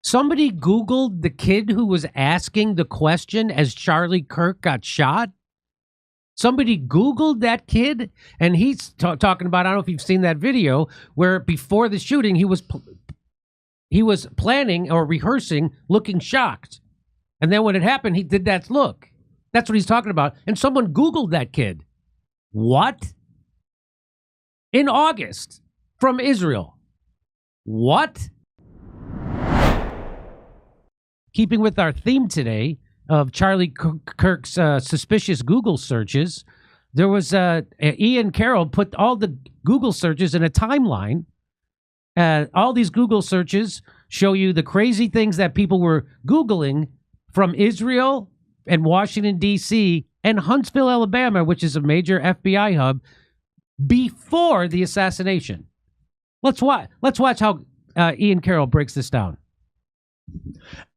Somebody Googled the kid who was asking the question as Charlie Kirk got shot. Somebody Googled that kid, and he's talking about, I don't know if you've seen that video, where before the shooting, he was planning or rehearsing, looking shocked. And then when it happened, he did that look. That's what he's talking about. And someone Googled that kid. What? In August, from Israel. What? Keeping with our theme today of Charlie Kirk's suspicious Google searches, there was Ian Carroll put all the Google searches in a timeline. All these Google searches show you the crazy things that people were Googling from Israel and Washington, D.C. and Huntsville, Alabama, which is a major FBI hub, before the assassination. Let's watch how Ian Carroll breaks this down.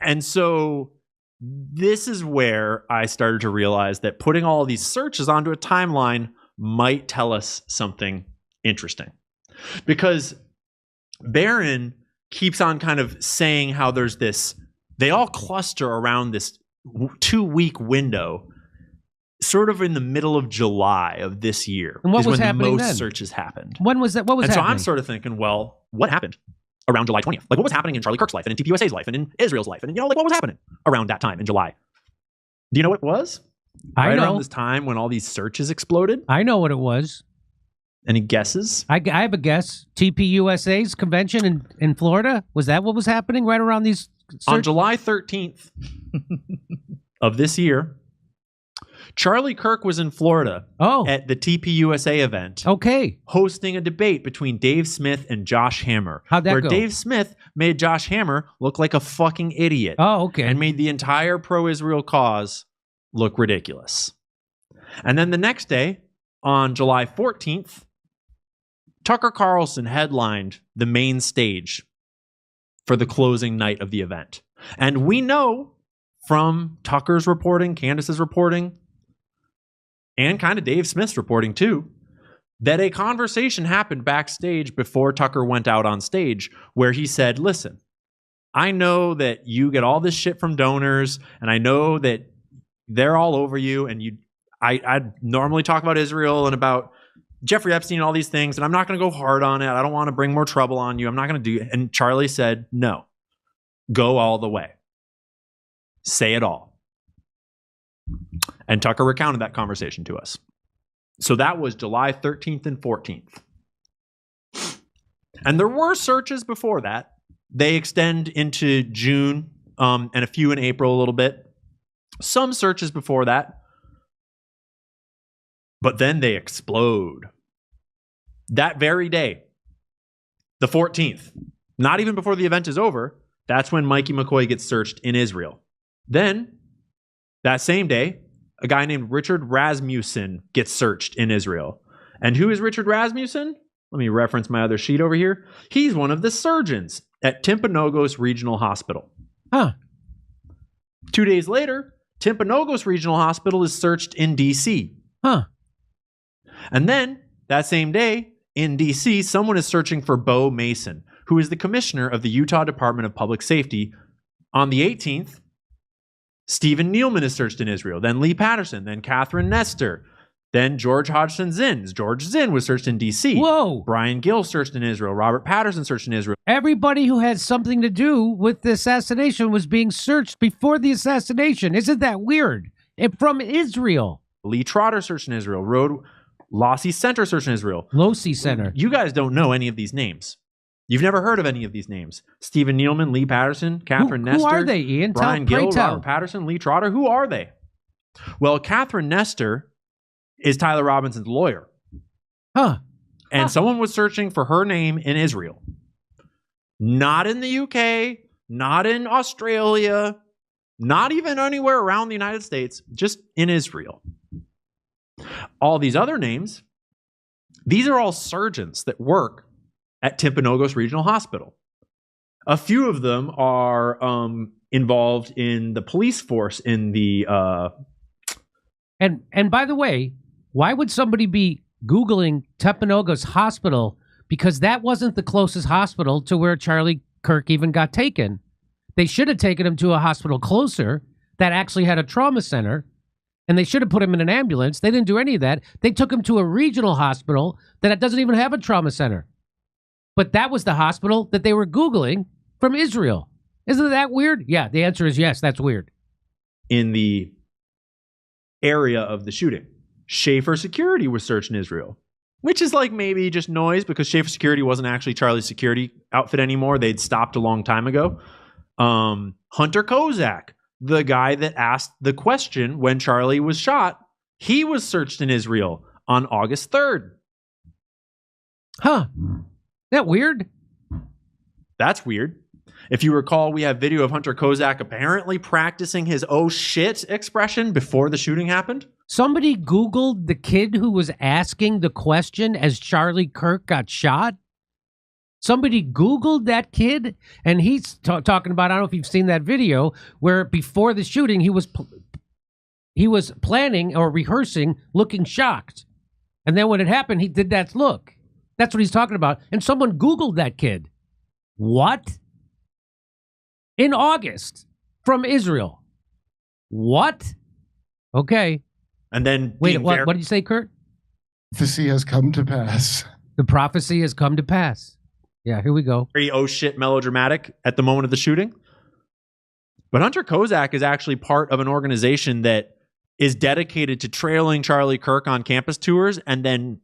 And so this is where I started to realize that putting all of these searches onto a timeline might tell us something interesting. Because Barron keeps on kind of saying how there's this, they all cluster around this 2-week window, sort of in the middle of July of this year. And what was when happening the most then? Searches happened. When was that? What was happening? So I'm sort of thinking, well, what happened around July 20th? Like, what was happening in Charlie Kirk's life and in TPUSA's life and in Israel's life? And, like, what was happening around that time in July? Do you know what it was? I know. Around this time when all these searches exploded? I know what it was. Any guesses? I have a guess. TPUSA's convention in Florida? Was that what was happening right around these On July 13th of this year, Charlie Kirk was in Florida at the TPUSA event. Okay. Hosting a debate between Dave Smith and Josh Hammer. How'd that where go? Dave Smith made Josh Hammer look like a fucking idiot. Oh, okay. And made the entire pro-Israel cause look ridiculous. And then the next day, on July 14th, Tucker Carlson headlined the main stage for the closing night of the event. And we know from Tucker's reporting, Candace's reporting, and kind of Dave Smith's reporting too, that a conversation happened backstage before Tucker went out on stage where he said, listen, I know that you get all this shit from donors, and I know that they're all over you, and I normally talk about Israel and about Jeffrey Epstein and all these things, and I'm not going to go hard on it. I don't want to bring more trouble on you. I'm not going to do it. And Charlie said, no, go all the way. Say it all. And Tucker recounted that conversation to us. So that was July 13th and 14th. And there were searches before that. They extend into June and a few in April a little bit. Some searches before that. But then they explode. That very day, the 14th, not even before the event is over, that's when Mikey McCoy gets searched in Israel. Then, that same day, a guy named Richard Rasmussen gets searched in Israel. And who is Richard Rasmussen? Let me reference my other sheet over here. He's one of the surgeons at Timpanogos Regional Hospital. 2 days later, Timpanogos Regional Hospital is searched in D.C. And then, that same day, in D.C., someone is searching for Bo Mason, who is the commissioner of the Utah Department of Public Safety. On the 18th, Stephen Nealman is searched in Israel, then Lee Patterson, then Catherine Nestor, then George Hodgson Zinn. George Zinn was searched in D.C. Whoa. Brian Gill searched in Israel. Robert Patterson searched in Israel. Everybody who had something to do with the assassination was being searched before the assassination. Isn't that weird? From Israel. Lee Trotter searched in Israel. Lossie Center searched in Israel. Lossie Center. You guys don't know any of these names. You've never heard of any of these names. Stephen Nealman, Lee Patterson, Catherine Nestor. Who are they, Ian? Brian Gill, Robert Patterson, Lee Trotter. Who are they? Well, Catherine Nestor is Tyler Robinson's lawyer. And someone was searching for her name in Israel. Not in the UK, not in Australia, not even anywhere around the United States, just in Israel. All these other names, these are all surgeons that work at Timpanogos Regional Hospital. A few of them are involved in the police force in the... And by the way, why would somebody be Googling Timpanogos Hospital? Because that wasn't the closest hospital to where Charlie Kirk even got taken. They should have taken him to a hospital closer that actually had a trauma center, and they should have put him in an ambulance. They didn't do any of that. They took him to a regional hospital that doesn't even have a trauma center. But that was the hospital that they were Googling from Israel. Isn't that weird? Yeah, the answer is yes, that's weird. In the area of the shooting, Schaefer Security was searched in Israel, which is like maybe just noise because Schaefer Security wasn't actually Charlie's security outfit anymore. They'd stopped a long time ago. Hunter Kozak, the guy that asked the question when Charlie was shot, he was searched in Israel on August 3rd. Huh. That weird? That's weird. If you recall, we have video of Hunter Kozak apparently practicing his "oh shit" expression before the shooting happened. Somebody Googled the kid who was asking the question as Charlie Kirk got shot. Somebody Googled that kid, and he's talking about, I don't know if you've seen that video, where before the shooting, he was planning or rehearsing looking shocked. And then when it happened, he did that look. That's what he's talking about. And someone Googled that kid. What? In August from Israel. What? Okay. And then wait, what did you say, Kurt? Prophecy has come to pass. The prophecy has come to pass. Yeah, here we go. Very oh shit melodramatic at the moment of the shooting. But Hunter Kozak is actually part of an organization that is dedicated to trailing Charlie Kirk on campus tours and then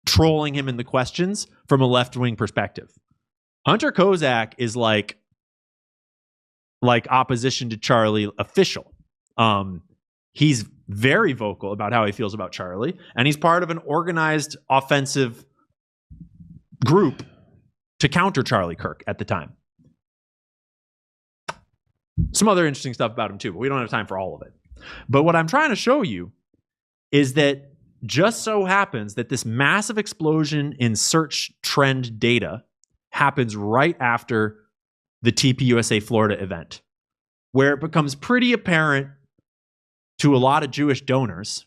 trolling him in the questions from a left-wing perspective. Hunter Kozak is like opposition to Charlie official. He's very vocal about how he feels about Charlie, and he's part of an organized offensive group to counter Charlie Kirk at the time. Some other interesting stuff about him too, but we don't have time for all of it. But what I'm trying to show you is that just so happens that this massive explosion in search trend data happens right after the TPUSA Florida event, where it becomes pretty apparent to a lot of Jewish donors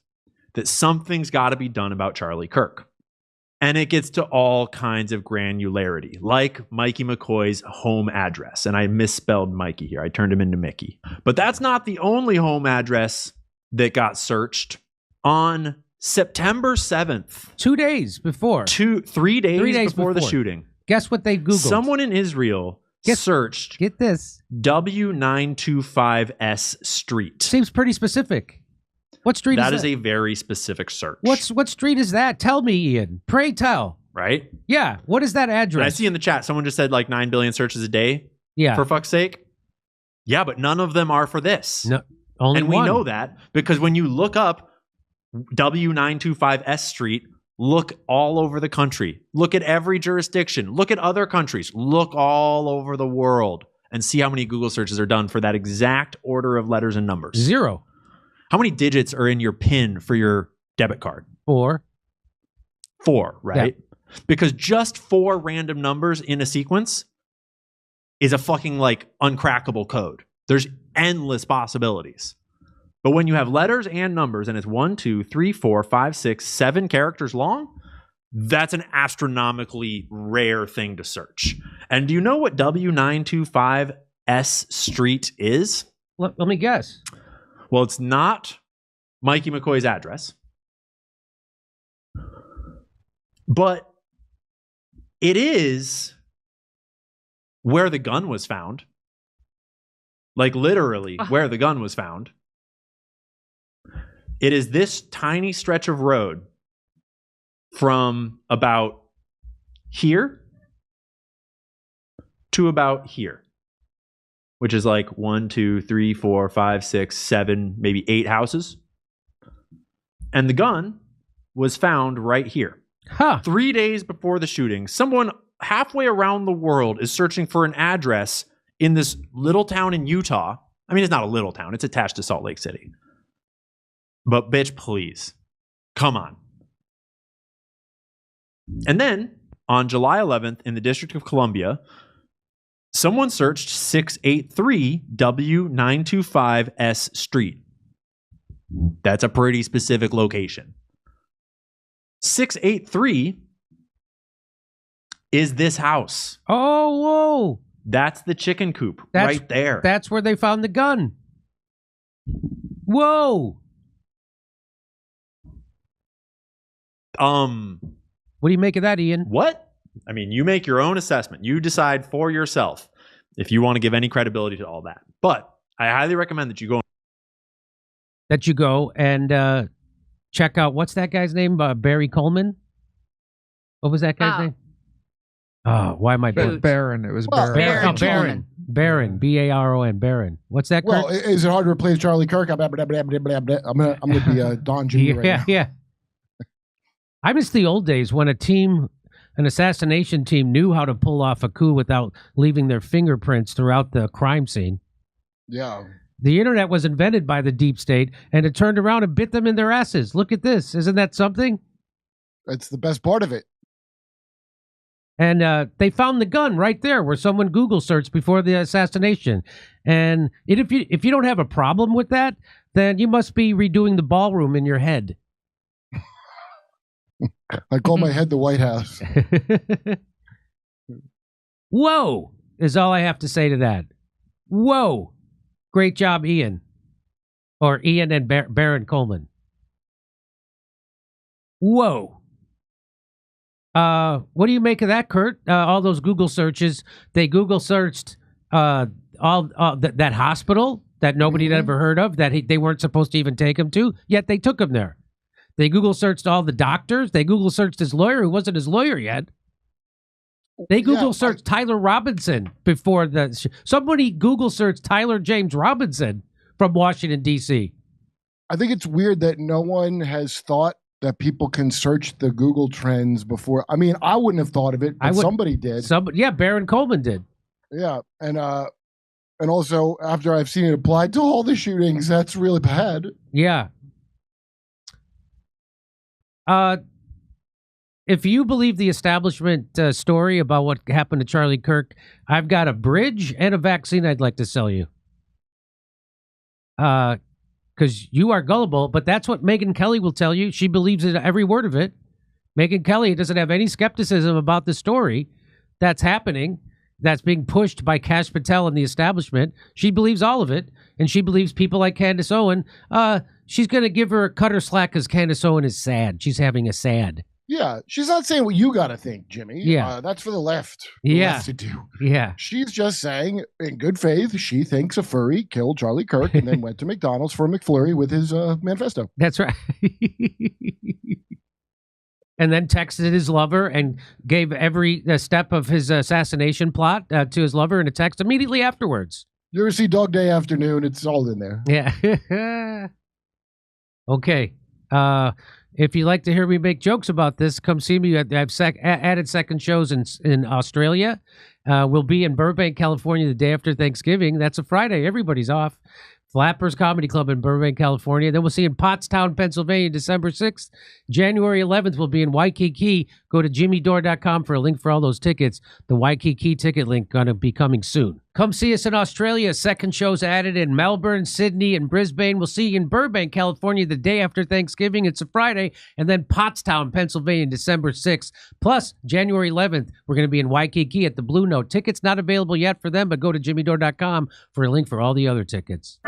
that something's got to be done about Charlie Kirk. And it gets to all kinds of granularity, like Mikey McCoy's home address. And I misspelled Mikey here. I turned him into Mickey. But that's not the only home address that got searched. On September 7th. 2 days before. 3 days before the shooting. Guess what they Googled? Someone in Israel searched. Get this. W925S Street. Seems pretty specific. What street is that? That is a very specific search. What street is that? Tell me, Ian. Pray tell. Right? Yeah. What is that address? And I see in the chat, someone just said like 9 billion searches a day. Yeah. For fuck's sake. Yeah, but none of them are for this. No, only and one. We know that because when you look up W925S Street, look all over the country. Look at every jurisdiction. Look at other countries. Look all over the world and see how many Google searches are done for that exact order of letters and numbers. 0. How many digits are in your PIN for your debit card? 4. 4, right? Yeah. Because just 4 random numbers in a sequence is a fucking like uncrackable code. There's endless possibilities. But when you have letters and numbers and it's 1, 2, 3, 4, 5, 6, 7 characters long, that's an astronomically rare thing to search. And do you know what W925S Street is? Let me guess. Well, it's not Mikey McCoy's address, but it is where the gun was found. Like literally where the gun was found. It is this tiny stretch of road from about here to about here, which is like 1, 2, 3, 4, 5, 6, 7, maybe 8 houses. And the gun was found right here. 3 days before the shooting, someone halfway around the world is searching for an address in this little town in Utah. I mean, it's not a little town. It's attached to Salt Lake City. But bitch, please. Come on. And then on July 11th in the District of Columbia, someone searched 683 W925S Street. That's a pretty specific location. 683 is this house. Oh, whoa. That's the chicken coop That's- right there. That's where they found the gun. Whoa. What do you make of that, Ian? What? I mean, you make your own assessment. You decide for yourself if you want to give any credibility to all that. But I highly recommend that you go. That you go and check out, what's that guy's name? Barry Coleman? What was that guy's name? Oh, why am I doing Baron. It was Well, Baron. Baron. Baron. B-A-R-O-N. Baron. What's that, Kirk? Well, is it hard to replace Charlie Kirk? I'm gonna be Don Jr. right now. Yeah. I miss the old days when an assassination team knew how to pull off a coup without leaving their fingerprints throughout the crime scene. Yeah. The internet was invented by the deep state, and it turned around and bit them in their asses. Look at this. Isn't that something? That's the best part of it. And they found the gun right there where someone Google searched before the assassination. And if you don't have a problem with that, then you must be redoing the ballroom in your head. I call my head the White House. Whoa, is all I have to say to that. Whoa. Great job, Ian. Or Ian and Baron Coleman. Whoa. What do you make of that, Kurt? All those Google searches. They Google searched that hospital that nobody had ever heard of, that they weren't supposed to even take him to, yet they took him there. They Google searched all the doctors. They Google searched his lawyer, who wasn't his lawyer yet. They Google searched Tyler Robinson before somebody Google searched Tyler James Robinson from Washington, D.C. I think it's weird that no one has thought that people can search the Google trends before. I mean, I wouldn't have thought of it, but somebody did. Yeah, Baron Coleman did. Yeah, and also after I've seen it applied to all the shootings, that's really bad. Yeah. If you believe the establishment story about what happened to Charlie Kirk, I've got a bridge and a vaccine I'd like to sell you. Because you are gullible, but that's what Megyn Kelly will tell you. She believes in every word of it. Megyn Kelly doesn't have any skepticism about the story that's happening, that's being pushed by Kash Patel and the establishment. She believes all of it, and she believes people like Candace Owen. She's going to cut her slack because Candace Owen is sad. She's having a sad. Yeah, she's not saying what you got to think, Jimmy. Yeah. That's for the left. Yeah. To do. Yeah. She's just saying, in good faith, she thinks a furry killed Charlie Kirk and then went to McDonald's for a McFlurry with his manifesto. That's right. And then texted his lover and gave every step of his assassination plot to his lover in a text immediately afterwards. You ever see Dog Day Afternoon? It's all in there. Yeah. Okay. If you'd like to hear me make jokes about this, come see me. I've added second shows in Australia. We'll be in Burbank, California the day after Thanksgiving. That's a Friday. Everybody's off. Flappers Comedy Club in Burbank, California. Then we'll see in Pottstown, Pennsylvania, December 6th. January 11th, we'll be in Waikiki. Go to jimmydore.com for a link for all those tickets. The Waikiki ticket link going to be coming soon. Come see us in Australia. Second show's added in Melbourne, Sydney, and Brisbane. We'll see you in Burbank, California the day after Thanksgiving. It's a Friday. And then Pottstown, Pennsylvania, December 6th. Plus, January 11th, we're going to be in Waikiki at the Blue Note. Tickets not available yet for them, but go to jimmydore.com for a link for all the other tickets.